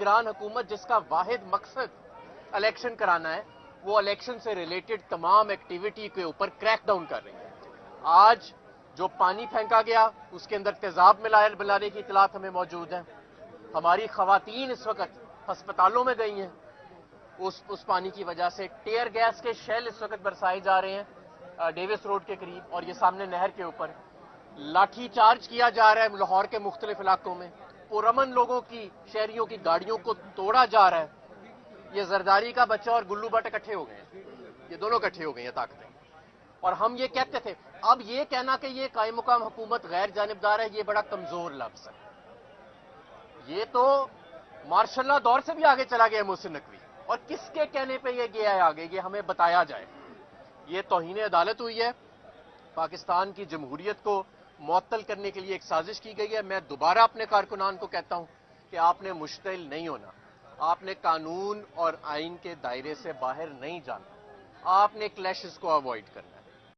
حکمران حکومت جس کا واحد مقصد الیکشن کرانا ہے، وہ الیکشن سے ریلیٹڈ تمام ایکٹیویٹی کے اوپر کریک ڈاؤن کر رہی ہے۔ آج جو پانی پھینکا گیا اس کے اندر تیزاب ملانے کی اطلاعات ہمیں موجود ہیں۔ ہماری خواتین اس وقت ہسپتالوں میں گئی ہیں اس پانی کی وجہ سے۔ ٹیئر گیس کے شیل اس وقت برسائے جا رہے ہیں ڈیوس روڈ کے قریب، اور یہ سامنے نہر کے اوپر لاٹھی چارج کیا جا رہا ہے لاہور کے مختلف علاقوں میں۔ پرامن لوگوں کی، شہریوں کی گاڑیوں کو توڑا جا رہا ہے۔ یہ زرداری کا بچہ اور گلو بٹ اکٹھے ہو گئے ہیں، یہ دونوں اکٹھے ہو گئی ہیں طاقتیں۔ اور ہم یہ کہتے تھے، اب یہ کہنا کہ یہ قائم مقام حکومت غیر جانبدار ہے، یہ بڑا کمزور لفظ ہے۔ یہ تو مارشاء اللہ دور سے بھی آگے چلا گیا محسن نقوی، اور کس کے کہنے پہ یہ گیا ہے آگے، یہ ہمیں بتایا جائے۔ یہ توہین عدالت ہوئی ہے، پاکستان کی جمہوریت کو معطل کرنے کے لیے ایک سازش کی گئی ہے۔ میں دوبارہ اپنے کارکنان کو کہتا ہوں کہ آپ نے مشتعل نہیں ہونا، آپ نے قانون اور آئین کے دائرے سے باہر نہیں جانا، آپ نے کلیشز کو اوائڈ کرنا ہے۔